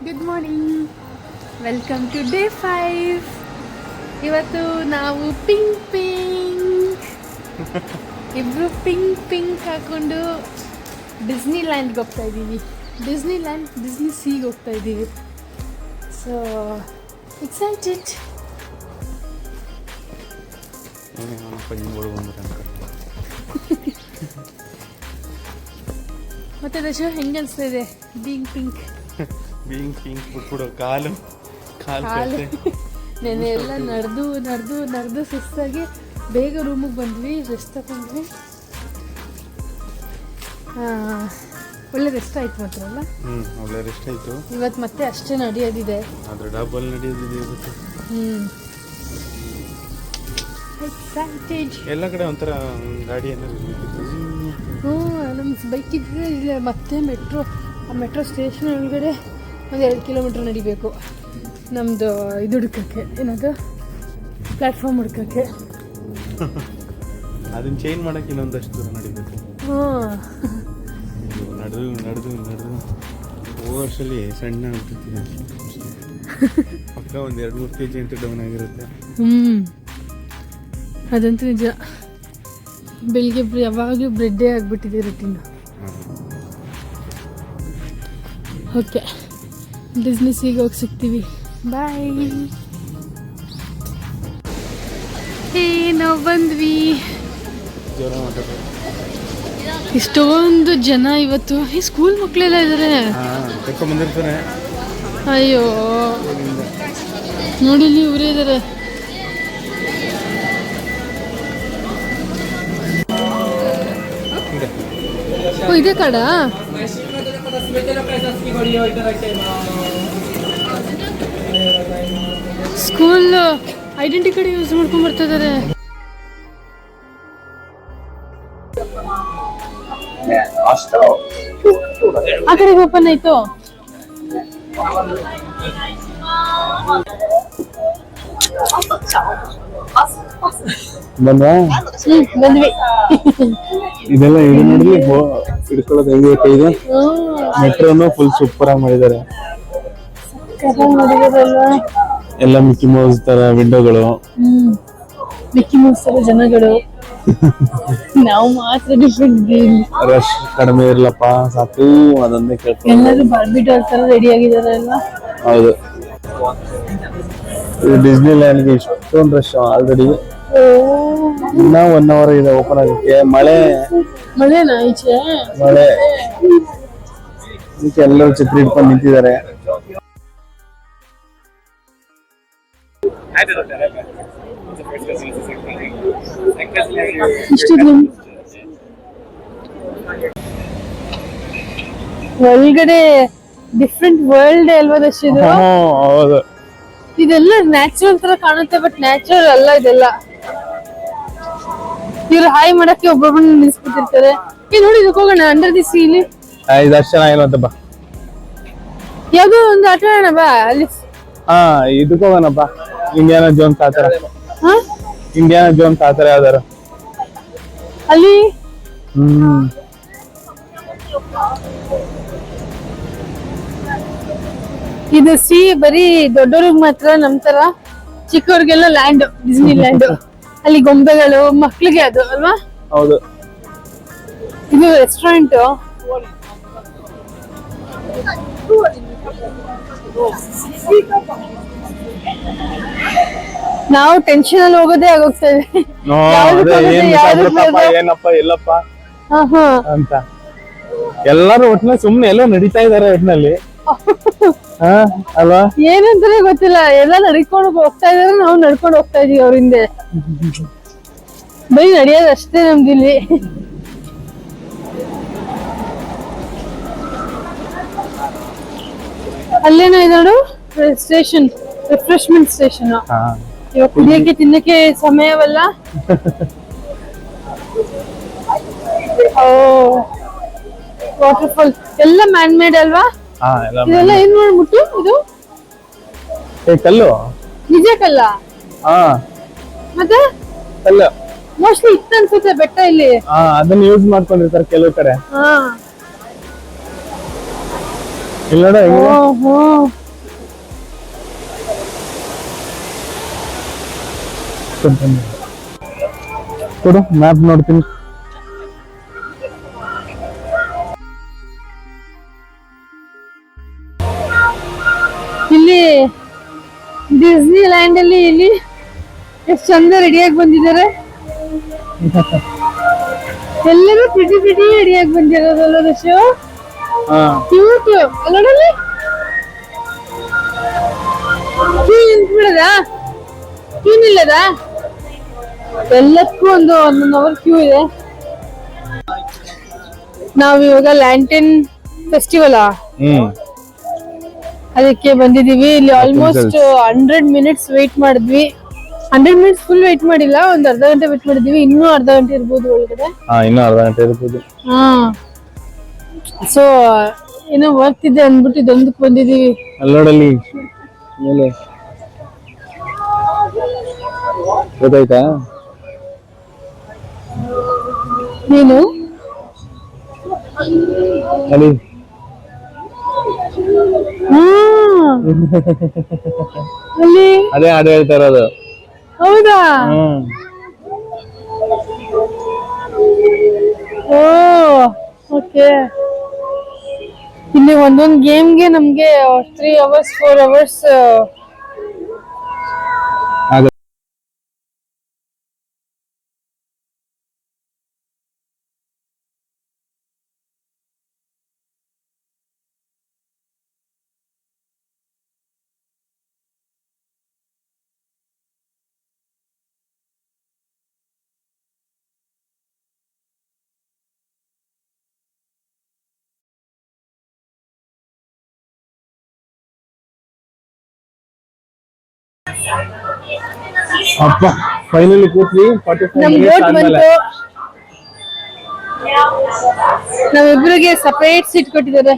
Good morning, welcome to day 5. ಇವತ್ತು ನಾವು pink ಇಬ್ಬರು ಪಿಂಕ್ ಹಾಕೊಂಡು ಡಿಸ್ನಿ ಲ್ಯಾಂಡ್ಗೆ ಹೋಗ್ತಾ ಇದ್ದೀವಿ. ಡಿಸ್ನಿ ಸೀಗೆ ಹೋಗ್ತಾ ಇದ್ದೀವಿ. So excited. ಮತ್ತೆ ದಶ ಹೆಂಗೆ ಅನಿಸ್ತಾ ಇದೆ ಬೀಯಿಂಗ್ ಪಿಂಕ್ ಬಿಟ್ಬಿಡು ಕಾಲು ನೆನೆ ಎಲ್ಲ ನಡೆದು ಸುಸ್ತಾಗಿ ಬೇಗ ರೂಮಿಗೆ ಬಂದ್ವಿ, ರೆಸ್ಟ್ ತಗೊಂಡ್ವಿ. ಒಳ್ಳೆ ರೆಸ್ಟ್ ಆಯ್ತು ಮಾತ್ರ ಅಲ್ಲ? ಒಳ್ಳೆ ರೆಸ್ಟ್ ಆಯ್ತು. ಇವತ್ತು ಮತ್ತೆ ಅಷ್ಟೇ ನಡೆಯೋದಿದೆ, ಆದ್ರೆ ಡಬಲ್ ನಡೆಯೋದಿದೆ ಇವತ್ತು. ಎಕ್ಸೈಟೆಡ್. ಎಲ್ಲ ಕಡೆ ಒಂಥರ ಗಾಡಿ ನಮ್ಮ ಬೈಕ್ ಇದ್ರೆ ಇಲ್ಲ. ಮತ್ತೆ ಮೆಟ್ರೋ ಸ್ಟೇಷನ್ ಒಳಗಡೆ ಒಂದು 2 ಕಿಲೋಮೀಟ್ರ್ ನಡಿಬೇಕು ನಮ್ಮದು ಇದು ಹುಡ್ಕಕ್ಕೆ, ಏನದು ಪ್ಲ್ಯಾಟ್ಫಾರ್ಮ್ ಹುಡ್ಕಕ್ಕೆ. ಅದನ್ನ ಚೇಂಜ್ ಮಾಡೋಕ್ಕೆ ಇನ್ನೊಂದಷ್ಟು ದೂರ ನಡಿಬೇಕು. ನಡೆದು ಹೋಗೋ ವರ್ಷದಲ್ಲಿ ಸಣ್ಣ ಆಗ್ಬಿಟ್ಟಿರ್ತೀನಿ. ಪಕ್ಕ ಒಂದು 2-3 kg ಅಂತ ಡೌನ್ ಆಗಿರುತ್ತೆ. ಅದಂತೂ ನಿಜ. ಬೆಳಿಗ್ಗೆ ಯಾವಾಗಲೂ ಬ್ರೆಡ್ಡೇ ಆಗಿಬಿಟ್ಟಿದೆ ರೂಟೀನ್. ಓಕೆ, ಡಿಸ್ನಿಸಿಗೆ ಹೋಗಿ ಸಿಗ್ತೀವಿ. ಬಾಯ್. ನಾವು ಬಂದ್ವಿ. ಇಷ್ಟೊಂದು ಜನ ಇವತ್ತು. ಈ ಸ್ಕೂಲ್ ಮಕ್ಕಳೆಲ್ಲ ಇದ್ದಾರೆ. ಅಯ್ಯೋ ನೋಡಿಲಿ, ಇವರೇ ಇದ್ದಾರೆ. ಇದೇ ಕಡ ಸ್ಕೂಲ್ ಐಡೆಂಟಿ ಕಾರ್ಡ್ ಯೂಸ್ ಮಾಡ್ಕೊಂಡ್ ಬರ್ತಾ ಇದಾರೆ. ಆ ಕಡೆಗೆ ಓಪನ್ ಆಯ್ತು. ಬಂದ್ವಿ. ಇದೆಲ್ಲ ಇದು ನೋಡಿ ಹಿಡ್ಕೊಳ್ಳೋದು ಹೆಂಗೆ ಇದೆ. ಮೆಟ್ರೋನು ಫುಲ್ ಸೂಪರ್ ಆಗಿ ಮಾಡಿದ್ದಾರೆ. ಎಲ್ಲ ಮಿಕ್ಕಿ ಮೌಸ್ ತರ ವಿಂಡೋಗಳು, ಮಿಕ್ಕಿ ಮೌಸ್ ತರ ಜನಗಳು. ನಾವು ಮಾತ್ರ ಡಿಫ್ರೆಂಟ್. ರಶ್ ಕಡಿಮೆ ಇರ್ಲಪ್ಪ ಸಾಕು, ಅದನ್ನೇ ಕೇಳ್ಕೊಂಡು ಎಲ್ಲರೂ ಬಾರ್ಬಿ ಡಾಲ್ ತರ ರೆಡಿ ಆಗಿದ್ದಾರೆ ಅಲ್ವಾ? ಹೌದು. ಡಿಸ್ನಿ ಲ್ಯಾಂಡ್ಗೆ ಇಷ್ಟೊಂದು ರಶ್ ಆಲ್ರೆಡಿ. ಇನ್ನ 1 hour ಇದೆ ಓಪನ್ ಆಗಕ್ಕೆ. ಮಳೆನಾ ಈಚೆ? ಮಳೆ ಈಚೆ ಎಲ್ಲರೂ ಛತ್ರಿ ಹಿಡ್ಕೊಂಡು ನಿಂತಿದ್ದಾರೆ. ಒಳಗಡೆ ಡಿಫ್ರೆಂಟ್ ವರ್ಲ್ಡ್ ಅಲ್ವಾ ದರ್ಶಿದು? ಹೌದು. ಇದೆಲ್ಲ ನ್ಯಾಚುರಲ್ ತರ ಕಾಣುತ್ತೆ, ಬಟ್ ನ್ಯಾಚುರಲ್ ಅಲ್ಲ ಇದೆಲ್ಲ. ಇವ್ರು ಹಾಯ್ ಮಾಡಕ್ಕೆ ಒಬ್ಬೊಬ್ಬರನ್ನ ನಿಲ್ಸ್ಬಿಟ್ಟಿರ್ತಾರೆ. ನೋಡಿ ಇದಕ್ಕೆ ಹೋಗೋಣ, ಅಂಡರ್ ದಿ ಸೀಲಿ. ಇದು ಅಷ್ಟು ಚೆನ್ನಾಗಿಲ್ಲ ಬಾ. ಯಾವ್ದೋ ಒಂದು ಆಟ ಆಡೋಣ ಬಾ ಅಲ್ಲಿ. ಇದಕ್ಕೆ ಹೋಗೋಣಪ್ಪ. ಇಂಡಿಯಾನಾ ಜೋನ್ಸ್ ಆತರ. ಇಂಡಿಯಾನಾ ಜೋನ್ಸ್ ಆತರ ಯಾವ್ದಾರು ಅಲ್ಲಿ. ಇದು ಸಿ ಬರೀ ದೊಡ್ಡವ್ರಿಗೆ ಮಾತ್ರ, ನಮ್ ತರ ಚಿಕ್ಕವ್ರಿಗೆಲ್ಲ ಲ್ಯಾಂಡ್, ಡಿಸ್ನಿ ಲ್ಯಾಂಡ್. ಅಲ್ಲಿ ಗೊಂಬೆಗಳು, ಮಕ್ಳಿಗೆ ಅದು ಅಲ್ವಾ? ಹೌದು. ಇದು ರೆಸ್ಟೋರೆಂಟ್. ನಾವು ಟೆನ್ಷನ್ ಅಲ್ಲಿ ಹೋಗೋದೇ ಆಗೋಗ್ತಾ ಇದೆ. ಏನಪ್ಪ ಎಲ್ಲಪ್ಪ ಅಂತ ಎಲ್ಲಾರು ಒಟ್ಟಿನಲ್ಲಿ ಸುಮ್ನೆ ಎಲ್ಲೋ ನಡೀತಾ ಇದಾರೆ ಒಟ್ಟಿನಲ್ಲಿ ಅಲ್ವಾ? ಏನಂತಾನೆ ಗೊತ್ತಿಲ್ಲ. ಎಲ್ಲ ನಡ್ಕೊಂಡು ಹೋಗ್ತಾ ಇದಾರೆ, ನಾವು ನಡ್ಕೊಂಡು ಹೋಗ್ತಾ ಇದೀವಿ ಅವ್ರ ಹಿಂದೆ. ಬರೀ ನಡೆಯೋದು ಅಷ್ಟೇ ನಮ್ದಿಲ್ಲಿ. ಅಲ್ಲೇನೋ ಇದಾಡು ಸ್ಟೇಷನ್, ರಿಫ್ರೆಶ್ಮೆಂಟ್ ಸ್ಟೇಷನ್. ಇವಾಗ ಕುಡಿಯಕ್ಕೆ ತಿನ್ನಕ್ಕೆ ಸಮಯವಲ್ಲ. ವಾಟರ್ಫಾಲ್ ಎಲ್ಲ ಮ್ಯಾನ್ ಮೇಡ್ ಅಲ್ವಾ? ಇದೆಲ್ಲ ಏನ್ ಮಾಡ್ಬಿಟ್ಟು ಇದು ಕಲ್ಲು, ನಿಜ ಕಲ್ಲ? ಮತ್ತೆ ಕಲ್ಲು ಮೋಸ್ಟ್ಲಿ ಇತ್ತು ಅನ್ಸುತ್ತೆ ಬೆಟ್ಟ ಇಲ್ಲಿ. ಅದನ್ನ ಯೂಸ್ ಮಾಡ್ಕೊಂಡಿರ್ತಾರೆ ಕೆಲವು ಕಡೆ. ಇಲ್ಲ ಓಹೋ ಕೊಡು ಮ್ಯಾಪ್ ನೋಡ್ತೀನಿ. ಇಲ್ಲಿ ಡಿಸ್ನಿ ಲ್ಯಾಂಡ್ ಅಲ್ಲಿ ಇಲ್ಲಿ ಎಷ್ಟು ಚಂದ ರೆಡಿಯಾಗಿ ಬಂದಿದ್ದಾರೆ. ಎಲ್ಲರೂ ಪ್ರಿಟಿ ರೆಡಿಯಾಗಿ ಬಂದಿರೋದಲ್ಲ ರಶು. ಕ್ಯೂಟ್ ಅಲ್ಲೋಡಲ್ಲಿ ಕ್ಯೂ ನಿಂತ್ಬಿಡದ, ಕ್ಯೂ ನಿಲ್ಲದ, ಎಲ್ಲಕ್ಕೂ ಒಂದು 1 ಅವರ್ ಕ್ಯೂ ಇದೆ. ನಾವಿವಾಗ ಲ್ಯಾಂಟನ್ ಫೆಸ್ಟಿವಲ್ ಅದಕ್ಕೆ ಬಂದಿದೀವಿ. ಇಲ್ಲಿ ಆಲ್ಮೋಸ್ಟ್ 100 ಮಿನಿಟ್ಸ್ ವೇಟ್ ಮಾಡಿದ್ವಿ. 100 ಮಿನಿಟ್ಸ್ ಫುಲ್ ವೇಟ್ ಮಾಡಿಲ್ಲ, ಒಂದ್ ಅರ್ಧ ಗಂಟೆ ವೇಟ್ ಮಾಡಿದೀವಿ. ಇನ್ನೂ ಅರ್ಧ ಗಂಟೆ ಇರ್ಬೋದು ಒಳಗಡೆ. ಇನ್ನೂ ಅರ್ಧ ಗಂಟೆ ಇರ್ಬೋದು. ಸೊ ಏನೋ ವರ್ಕ್ ಇದೆ ಅಂದ್ಬಿಟ್ಟು ಇದೊಂದಕ್ಕೆ ಬಂದಿದೀವಿ. ಅಲ್ಲೋಡಲ್ಲಿ ಮೇಲೆ ಗೊತ್ತಾಯ್ತಾ ನೀನು ಅಲ್ಲಿ ಅಲ್ಲಿ ಅದೇ ಹಾಡು ಹೇಳ್ತಾ ಇರೋದು. ಹೌದಾ? ಓ ಓಕೆ. ಇಲ್ಲಿ ಒಂದೊಂದು ಗೇಮ್ಗೆ ನಮ್ಗೆ 3 hours 4 hours ಅಪ್ಪ ಫೈನಲಿ ಕೂತ್ವಿ. ನಮ್ ಬೋಟ್ ಬಂತು. ನಾವಿಬ್ರಿಗೆ ಸಪರೇಟ್ ಸೀಟ್ ಕೊಟ್ಟಿದ್ದಾರೆ.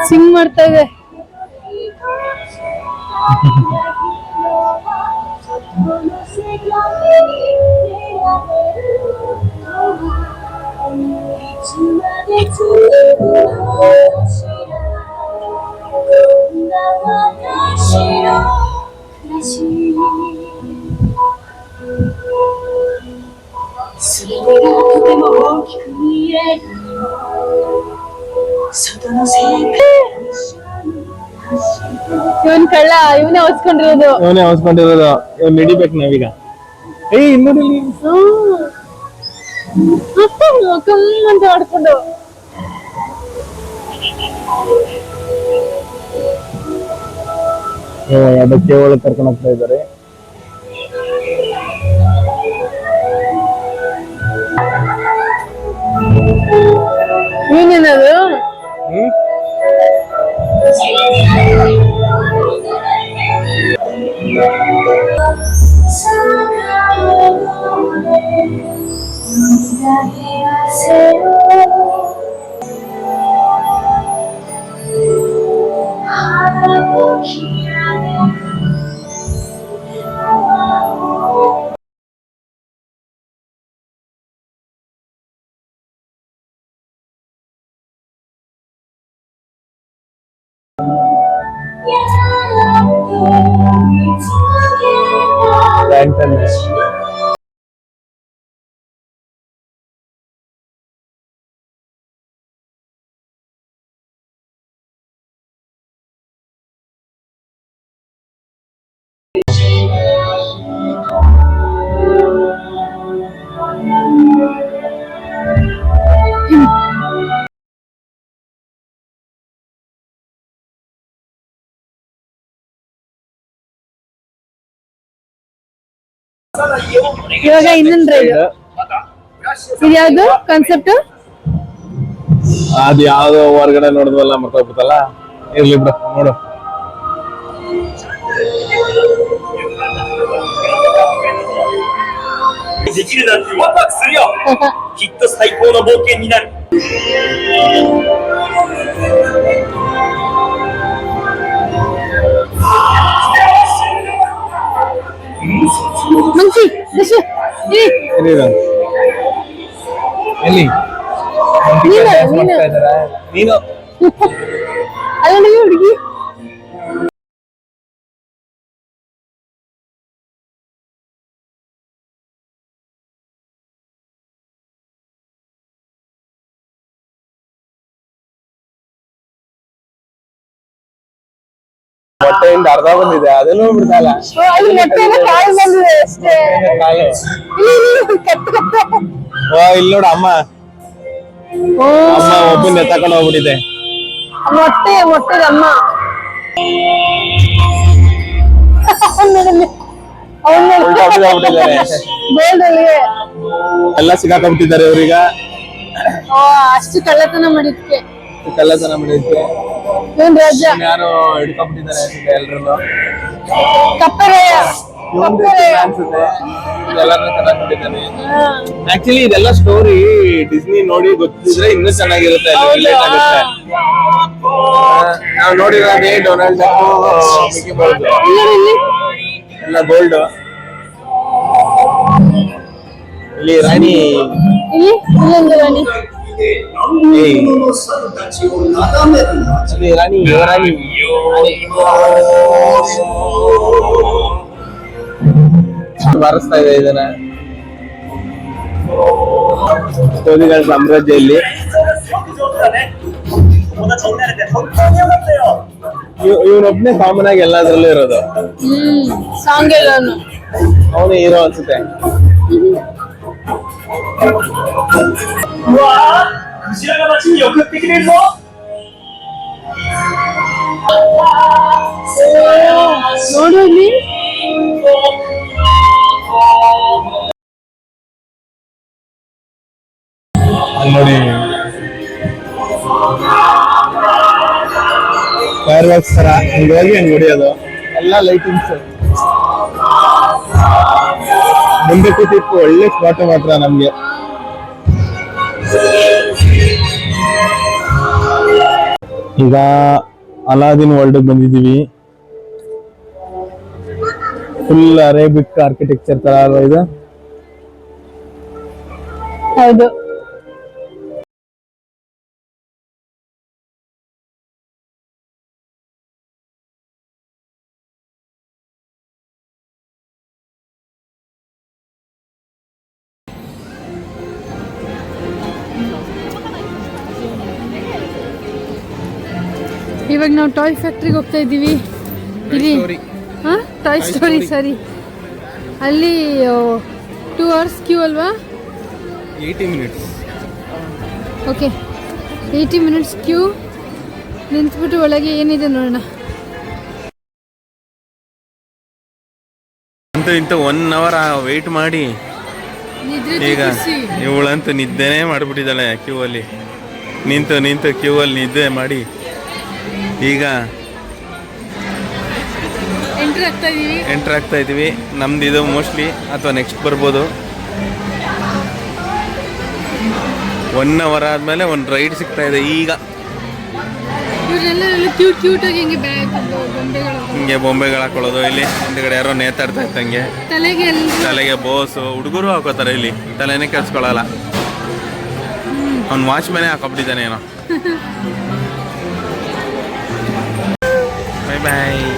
ಸಿಂಗ್ ಮಾಡ್ತಾ ಇದೆ. ಇವನ್ ಕಳ್ಳ, ಇವನೇ ಹೊಸ್ಕೊಂಡಿರೋದು. ಇವನ್ ಹಿಡಿಬೇಕು ನಾವೀಗ. ನೋಡಿ ಅಂತ ಆಡ್ಕೊಂಡು ಅದಕ್ಕೆ ಒಳಗೆ ಕರ್ಕೊಂಡು ಹೋಗ್ತಾ ಇದ್ದಾರೆ. ಏನೇನದು? ಇವಾಗ ಇನ್ನೊಂದು ರೈಡ್. ಇದ್ಯಾವ್ದು ಕಾನ್ಸೆಪ್ಟ್? ಅದ್ ಯಾವ್ದೋ ಹೊರಗಡೆ ನೋಡಿದ್ವಲ್ಲ ಮರ್ತೋಗ್ಬಿಟ್ಟಲ್ಲ. ಇರ್ಲಿ ಬಿಡು, ನೋಡು. できるなんてワクワクするよきっと最高の冒険になる ಮಂಕಿ ದಶ ಏ ಎಲ್ಲಿ ನೀನು ಅಲ್ಲ ಹುಡುಗಿ ಮೊಟ್ಟೆಯಿಂದ ಅರ್ಧ ಬಂದಿದೆ ಅದನ್ನು ಬಿಡ್ತಲ್ಲ ಅದು ಮೊಟ್ಟೆನ ಕಾಲು ಬಂದಿದೆ ಅಷ್ಟೇ ಕಾಲು ಇಲ್ಲಿ ನೋಡು ಅಮ್ಮ ಅಮ್ಮ ಒಬ್ಬನ ತಕೊಂಡು ಹೋಗ್ಬಿಟ್ಟಿದೆ ಮೊಟ್ಟೆ ಅಮ್ಮ ಎಲ್ಲ ಸಿಗಾಕೊಂಡ್ಬಿಟ್ಟಿದ್ದಾರೆ ಇವ್ರೀಗ ಅಷ್ಟು ಕಳ್ಳತನ ಮಾಡಿದ್ಕೆ ಏನ್ ರಾಜ ಯಾರು ಹಿಡ್ಕೊಂಡ್ಬಿಟ್ಟಿದ್ದಾರೆ ಎಲ್ರು ಕಪ್ಪೆರಾಯ ಅನ್ಸುತ್ತೆ ಎಲ್ಲರನ್ನ ತಗೊಂಡ್ಬಿಟ್ಟಿದ್ದಾನೆ ಆಕ್ಚುಲಿ ಇದೆಲ್ಲ ಸ್ಟೋರಿ ಡಿಸ್ನಿ ನೋಡಿ ಗೊತ್ತಿದ್ರೆ ಇನ್ನೂ ಚೆನ್ನಾಗಿರುತ್ತೆ ರಿಲೇಟ್ ಆಗುತ್ತೆ ನಾವು ನೋಡಿರೋದೇ ಡೊನಾಲ್ಡ್ ಮಿಕ್ಕಿ ಮೌಸ್ ಎಲ್ಲ ಗೋಲ್ಡ್ ಇಲ್ಲಿ ರಾಣಿ ಇಲ್ಲೊಂದು ರಾಣಿ ಅಲ್ಲಿ ರಾಣಿ ಯುವರಾಣಿ ಬಾರಿಸ್ತಾ ಇದೆ ಇದನ್ನ ಕೋಲಿಗಳ ಸಾಮ್ರಾಜ್ಯದಲ್ಲಿ ಇವನೊಬ್ನೇ ಕಾಮನ್ ಆಗಿ ಎಲ್ಲಾದ್ರಲ್ಲೂ ಇರೋದು ಸಾಂಗ್ ಎಲ್ಲಾನು ಅವನು ಹೀರೋ ಅನ್ಸುತ್ತೆ ನೋಡಲಿ ನೋಡಿ ಫೈರ್ ವರ್ಕ್ಸ್ ತರ ಹಂಗಾಗಿ ಹಂಗ್ ಹೊಡಿಯೋದು ಎಲ್ಲ ಲೈಟಿಂಗ್ಸ್ ಮುಂದೆ ಕೂತಿತ್ತು ಒಳ್ಳೆ ಸ್ಪಾಟ್ ಮಾತ್ರ ನಮ್ಗೆ ಈಗ ಅಲಾದಿನ್ ವರ್ಲ್ಡ್ ಬಂದಿದೀವಿ ಫುಲ್ ಅರೇಬಿಕ್ ಆರ್ಕಿಟೆಕ್ಚರ್ ತರ ಅಲ್ವಾ ಇದು ಹೌದು ಇವಾಗ ನಾವು ಟಾಯ್ ಫ್ಯಾಕ್ಟ್ರಿಗೆ ಹೋಗ್ತಾ ಇದ್ದೀವಿ ಇಲ್ಲಿ ಹಾಂ ಟಾಯ್ ಸ್ಟೋರಿ ಸರಿ ಅಲ್ಲಿ 2 hours ಕ್ಯೂ ಅಲ್ವಾ 80 minutes ಓಕೆ 80 minutes ಕ್ಯೂ ನಿಂತ್ಬಿಟ್ಟು ಒಳಗೆ ಏನಿದೆ ನೋಡೋಣ ಅಂತೂ ಇಂತ 1 hour ವೇಟ್ ಮಾಡಿ ಈಗ ಇವಳಂತೂ ನಿದ್ದೆನೇ ಮಾಡಿಬಿಟ್ಟಿದ್ದಾಳೆ ಕ್ಯೂ ಅಲ್ಲಿ ನಿಂತು ಕ್ಯೂ ಅಲ್ಲಿ ನಿದ್ದೆ ಮಾಡಿ ಈಗ ಎಂಟರ್ ಆಗ್ತಾ ಇದೀವಿ ನಮ್ದು ಇದು ಮೋಸ್ಟ್ಲಿ ಅಥವಾ ನೆಕ್ಸ್ಟ್ ಬರ್ಬೋದು 1 hour ಆದ್ಮೇಲೆ ಒಂದು ರೈಡ್ ಸಿಗ್ತಾ ಇದೆ ಈಗ ಹಿಂಗೆ ಬೊಂಬೆಗಳು ಹಾಕೊಳ್ಳೋದು ಇಲ್ಲಿ ಹಿಂದ್ಗಡೆ ಯಾರೋ ನೇತಾಡ್ತಾ ಇತ್ತಂಗೆ ತಲೆಗೆ ಬೋಸು ಹುಡುಗರು ಹಾಕೋತಾರೆ ಇಲ್ಲಿ ತಲೆನೇ ಕೆಲ್ಸ್ಕೊಳಲ್ಲ ಅವ್ನು ವಾಚ್ಮ್ಯಾನೇ ಹಾಕೊಬಿಟ್ಟಿದ್ದಾನೆ ಏನೋ ಬಾಯ್ ಬಾಯ್